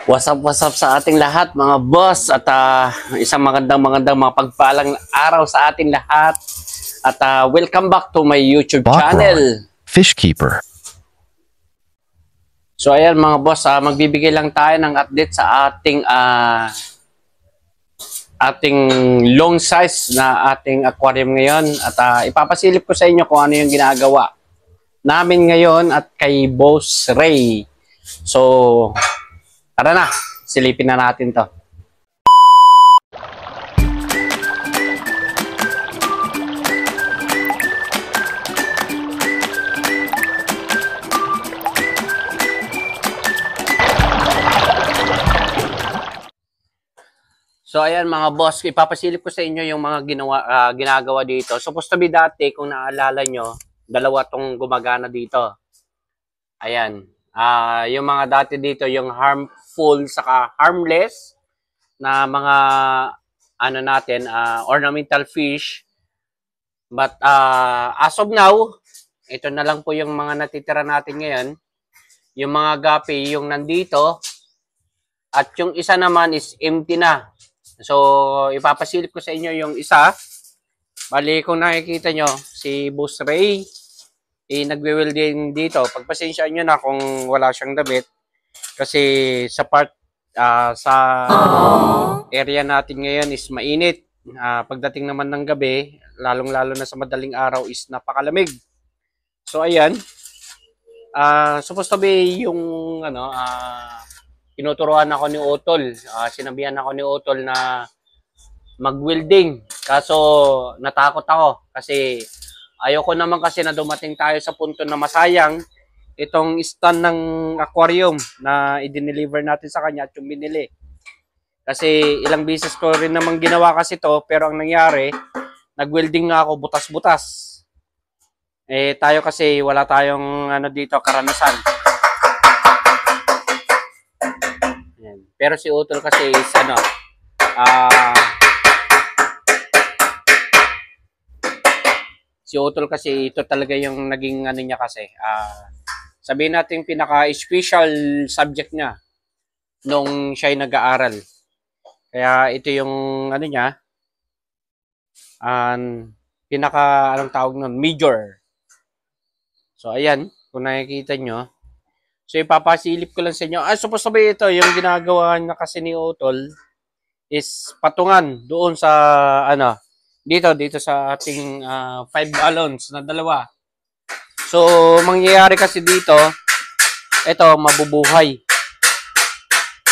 What's up sa ating lahat mga boss at isang magandang mga pagpalang araw sa ating lahat at welcome back to my YouTube channel. Fish Keeper. So ayan mga boss, magbibigay lang tayo ng update sa ating long size na ating aquarium ngayon at ipapasilip ko sa inyo kung ano yung ginagawa namin ngayon at kay Boss Ray. So tara na, silipin na natin to. So ayan mga boss, ipapasilip ko sa inyo yung mga ginagawa dito. Supposed to be dati, kung naalala nyo, dalawa tong gumagana dito. Ayan. Yung mga dati dito, yung harmful saka harmless na mga ornamental fish. But as of now, ito na lang po yung mga natitira natin ngayon. Yung mga gapi, yung nandito. At yung isa naman is empty na. So, ipapasilip ko sa inyo yung isa. Bali, kung nakikita nyo, si Boss Ray, nagwe-welding dito. Pagpasensyaan nyo na kung wala siyang damit. Kasi sa area natin ngayon is mainit. Pagdating naman ng gabi, lalong-lalo na sa madaling araw is napakalamig. So, ayan. Supposed to be yung tinuturuan ako ni Otol. Sinabihan ako ni Otol na mag-welding. Kaso natakot ako kasi ayoko naman kasi na dumating tayo sa punto na masayang itong stand ng aquarium na i-deliver natin sa kanya at yung binili. Kasi ilang beses ko rin naman ginawa kasi to, pero ang nangyari, nag-welding nga ako butas-butas. Tayo kasi wala tayong dito karanasan. Pero si Utol kasi is si Utol kasi ito talaga yung naging niya kasi. Sabihin natin pinaka-special subject niya nung siya ay nag-aaral. Kaya ito yung niya, anong tawag nun, major. So ayan, kung nakikita nyo. So, ipapasilip ko lang sa inyo. Supposed to be ito, yung ginagawa na kasi ni Otol is patungan doon sa, dito sa ating 5 gallons na dalawa. So, mangyayari kasi dito, ito, mabubuhay.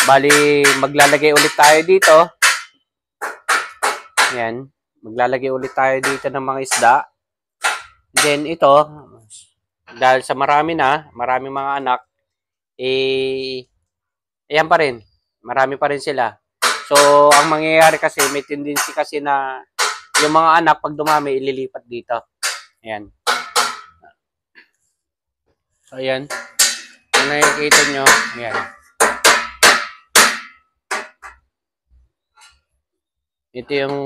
Bali, maglalagay ulit tayo dito. Ayan, maglalagay ulit tayo dito ng mga isda. Then, ito, dahil sa marami mga anak, ayan pa rin. Marami pa rin sila. So, ang mangyayari kasi, may tendency kasi na yung mga anak, pag dumami, ililipat dito. Ayan. So, ayan. Kung nakikita nyo, ayan. Ito yung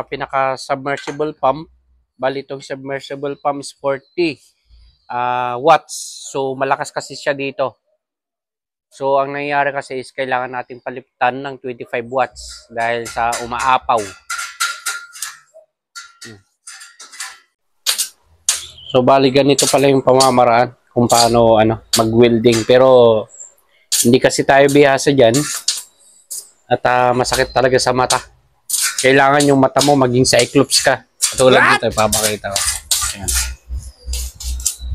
pinaka-submersible pump. Bali, itong submersible pump is 40 watts. So, malakas kasi siya dito. So, ang nangyayari kasi is kailangan natin palitan ng 25 watts dahil sa umaapaw. So, bali ganito pala yung pamamaraan kung paano mag-welding. Pero, hindi kasi tayo bihasa dyan. At masakit talaga sa mata. Kailangan yung mata mo maging cyclops ka. Katulad dito, ipapakita ko. Ayan.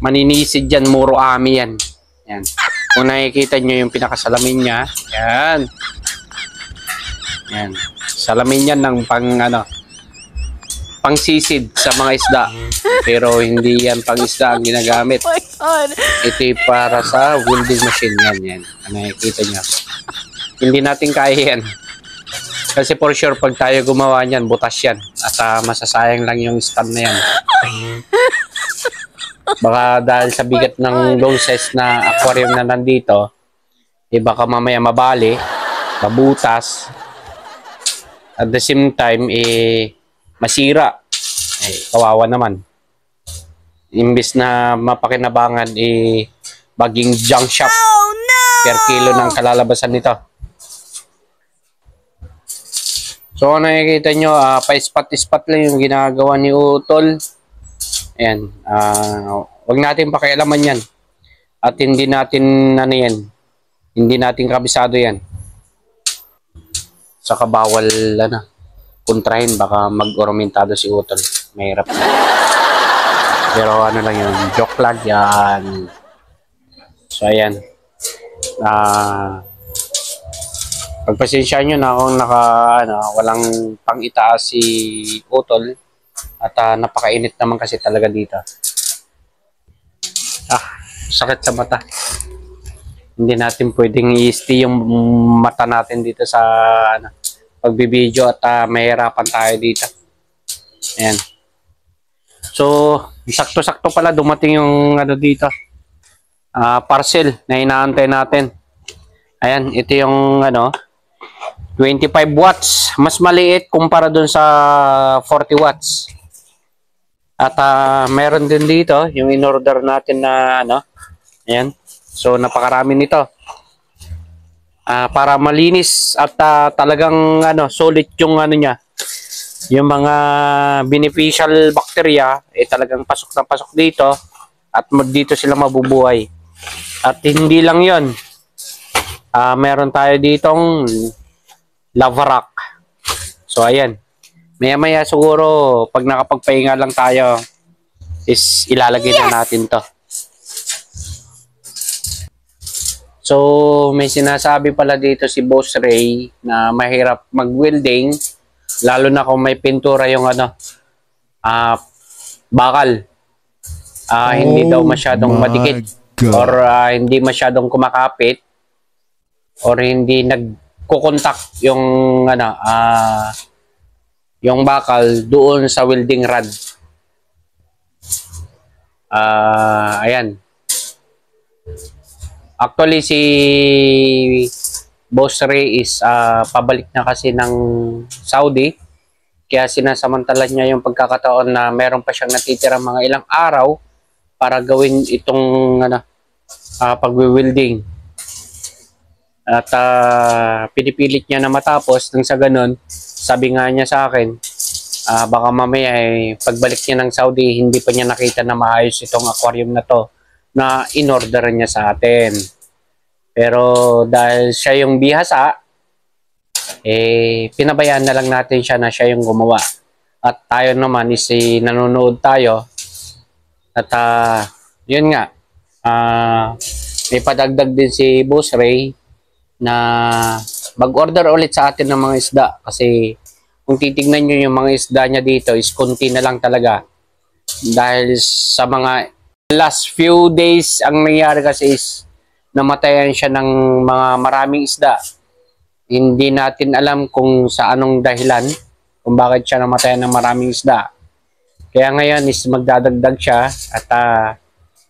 Maninisid dyan, muro ami yan. Ayan. Kung nakikita nyo yung pinakasalamin niya, yan. Yan. Salamin yan ng pangsisid sa mga isda. Pero hindi yan pang isda ang ginagamit. Oh my God. Ito para sa welding machine. Yan. Nakikita nyo. Hindi natin kaya yan. Kasi for sure, pag tayo gumawa niyan, butas yan. At masasayang lang yung stand na yan. Baka dahil sa bigat ng long size na aquarium na nandito, baka mamaya mabali, mabutas, at the same time, masira. Kawawa naman. Imbis na mapakinabangan, maging junk shop per kilo ng kalalabasan nito. So kung nakikita nyo, pa-spot-spot lang yung ginagawa ni Utol. Ayan. Huwag natin pakialaman yan. At hindi natin, ano yan, hindi natin kabisado yan. Saka bawal, kontrahin, baka mag-oromentado si Utol. Mahirap. Pero ano lang yun, joke lang yan. So ayan. Pagpasensya nyo na kung walang pang-itaas si Utol. At napakainit naman kasi talaga dito. Sakit sa mata. Hindi natin pwedeng i-stay yung mata natin dito sa pagbibideo at mahirapan tayo dito. Ayan. So, sakto-sakto pala dumating yung dito. Parcel na inaantay natin. Ayan, ito yung 25 watts. Mas maliit kumpara dun sa 40 watts. At meron din dito yung in-order natin na ayan. So napakarami nito. Para malinis at talagang solid yung niya. Yung mga beneficial bacteria talagang pasok na pasok dito at dito sila mabubuhay. At hindi lang 'yon. Meron tayo ditong lava rock. So ayan. Maya-maya siguro pag nakapagpahinga lang tayo is ilalagay na natin 'to. So may sinasabi pala dito si Boss Ray na mahirap mag-welding lalo na kung may pintura yung bakal. Hindi daw masyadong madikit or hindi masyadong kumakapit or hindi nagkukontak yung yung bakal doon sa welding rod. Ayan. Actually si Boss Ray is pabalik na kasi ng Saudi. Kaya sinasamantala niya yung pagkakataon na meron pa siyang natitira mga ilang araw para gawin itong pagwi-welding. At pinipilit niya na matapos nang sa ganun, sabi nga niya sa akin, baka mamaya pagbalik niya ng Saudi, hindi pa niya nakita na maayos itong aquarium na to na in-order niya sa atin. Pero dahil siya yung bihasa, pinabayaan na lang natin siya na siya yung gumawa. At tayo naman is nanonood tayo. At yun nga, may padagdag din si Boss Ray na mag-order ulit sa atin ng mga isda. Kasi kung titignan nyo yung mga isda niya dito is konti na lang talaga. Dahil sa mga last few days ang nangyari kasi is namatayan siya ng mga maraming isda. Hindi natin alam kung sa anong dahilan kung bakit siya namatayan ng maraming isda. Kaya ngayon is magdadagdag siya at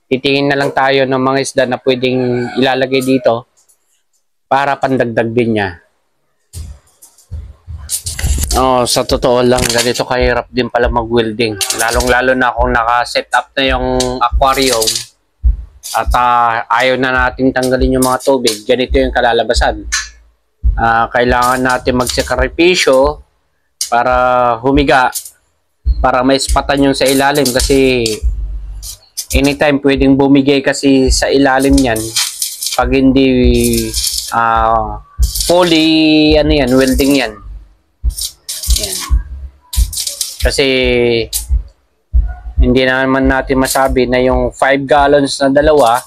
titingin na lang tayo ng mga isda na pwedeng ilalagay dito para pandagdag din niya. Sa totoo lang, ganito kahirap din pala mag-welding. Lalong-lalo na kung naka-set up na yung aquarium at ayaw na natin tanggalin yung mga tubig. Ganito yung kalalabasan. Kailangan natin magsakripisyo para humiga, para maispatan yung sa ilalim kasi anytime pwedeng bumigay kasi sa ilalim yan pag hindi fully welding yan. Yan. Kasi hindi naman natin masabi na yung 5 gallons na dalawa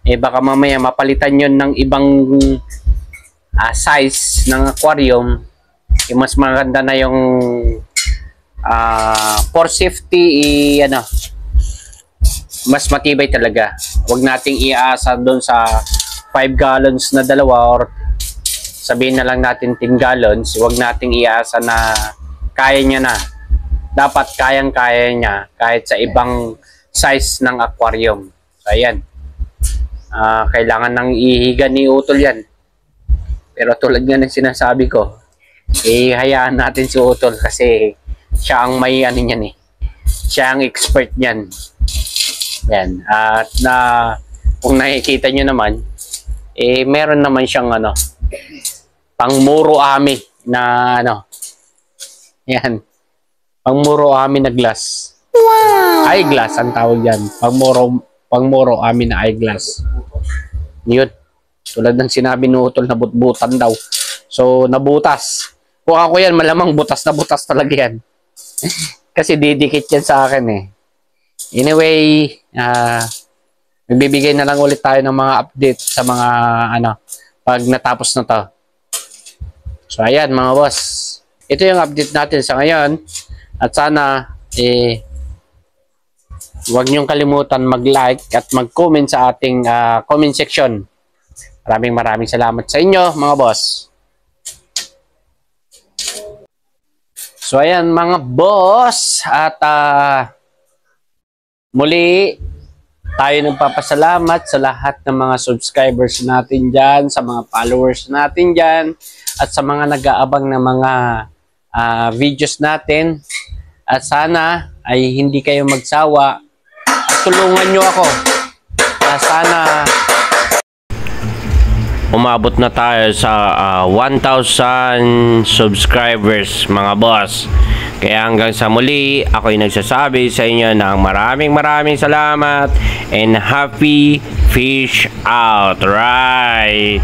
baka mamaya mapalitan yon ng ibang size ng aquarium. Mas maganda na yung for safety mas matibay talaga. Huwag nating iasa doon sa 5 gallons na dalawa or sabihin na lang natin 10 gallons. Huwag nating iasa na kaya niya na. Dapat kayang-kaya niya kahit sa ibang size ng aquarium. So ayan. Kailangan ng ihiga ni Utol yan. Pero tulad nga ng sinasabi ko, hayaan natin si Utol kasi siya ang may niyan Siya ang expert niyan. Yan. At kung nakikita nyo naman, meron naman siyang pang muro ami na Yan. Pangmuro amin na glass. Wow! Eyeglass ang tawag yan. Pangmuro amin na eyeglass. Yun. Tulad ng sinabi ni Utol na butbutan daw. So, nabutas. Kung ako yan, malamang butas na butas talaga yan. Kasi didikit yan sa akin eh. Anyway, magbibigay na lang ulit tayo ng mga update sa mga pag natapos na to. So ayan mga boss, ito yung update natin sa ngayon. At sana huwag niyong kalimutan mag-like at mag-comment sa ating comment section. Maraming salamat sa inyo mga boss. So ayan mga boss, at muli tayo nagpapasalamat sa lahat ng mga subscribers natin dyan, sa mga followers natin dyan, at sa mga nag-aabang ng mga videos natin. At sana ay hindi kayo magsawa at tulungan nyo ako. Sana umabot na tayo sa 1,000 subscribers mga boss. Kaya hanggang sa muli, ako'y nagsasabi sa inyo ng maraming salamat and happy fish out, right?